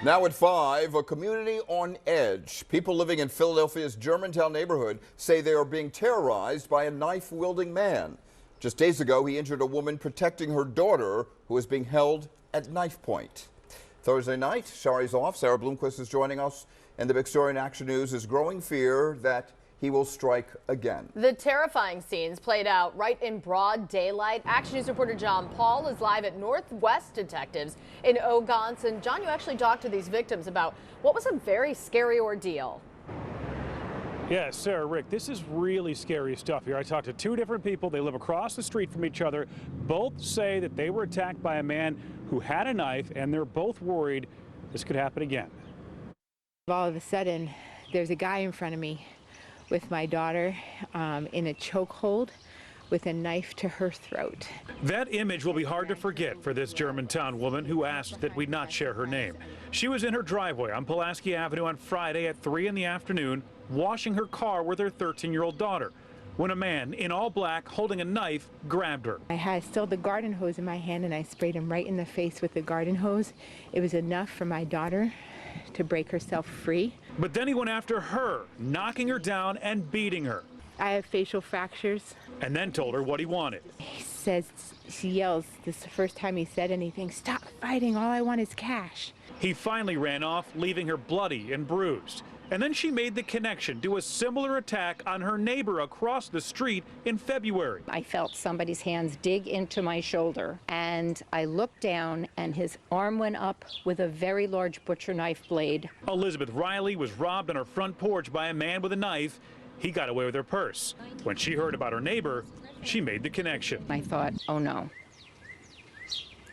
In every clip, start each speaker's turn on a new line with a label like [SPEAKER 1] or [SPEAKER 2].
[SPEAKER 1] Now at 5, a community on edge. People living in Philadelphia's Germantown neighborhood say they are being terrorized by a knife-wielding man. Just days ago, he injured a woman protecting her daughter, who was being held at knife point. Thursday night, Shari's off. Sarah Bloomquist is joining us. And the big story in Action News is growing fear that he will strike again.
[SPEAKER 2] The terrifying scenes played out right in broad daylight. Action News reporter John Paul is live at Northwest Detectives in Ogontz. And John, you actually talked to these victims about what was a very scary ordeal.
[SPEAKER 3] Yeah, Sarah, Rick, this is really scary stuff here. I talked to two different people. They live across the street from each other. Both say that they were attacked by a man who had a knife, and they're both worried this could happen again.
[SPEAKER 4] All of a sudden, there's a guy in front of me with my daughter in a chokehold with a knife to her throat.
[SPEAKER 3] That image will be hard to forget for this Germantown woman who asked that we not share her name. She was in her driveway on Pulaski Avenue on Friday at 3 in the afternoon, washing her car with her 13-year-old daughter, when a man in all black holding a knife grabbed her.
[SPEAKER 4] I had still the garden hose in my hand and I sprayed him right in the face with the garden hose. It was enough for my daughter to break herself free.
[SPEAKER 3] But then he went after her, knocking her down and beating her.
[SPEAKER 4] I have facial fractures.
[SPEAKER 3] And then told her what he wanted.
[SPEAKER 4] She yells, this is the first time he said anything, "Stop fighting, all I want is cash."
[SPEAKER 3] He finally ran off, leaving her bloody and bruised. And then she made the connection to a similar attack on her neighbor across the street in February.
[SPEAKER 5] I felt somebody's hands dig into my shoulder, and I looked down, and his arm went up with a very large butcher knife blade.
[SPEAKER 3] Elizabeth Riley was robbed on her front porch by a man with a knife. He got away with her purse. When she heard about her neighbor, she made the connection.
[SPEAKER 5] I thought, oh no,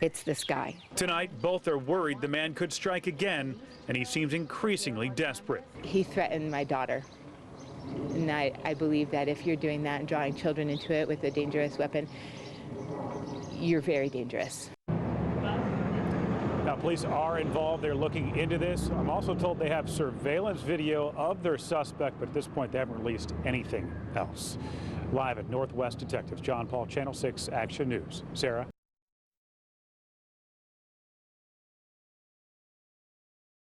[SPEAKER 5] it's this guy.
[SPEAKER 3] Tonight, both are worried the man could strike again, and he seems increasingly desperate.
[SPEAKER 4] He threatened my daughter. And I believe that if you're doing that and drawing children into it with a dangerous weapon, you're very dangerous.
[SPEAKER 3] Now, police are involved. They're looking into this. I'm also told they have surveillance video of their suspect, but at this point, they haven't released anything else. Live at Northwest Detectives, John Paul, Channel 6 Action News. Sarah?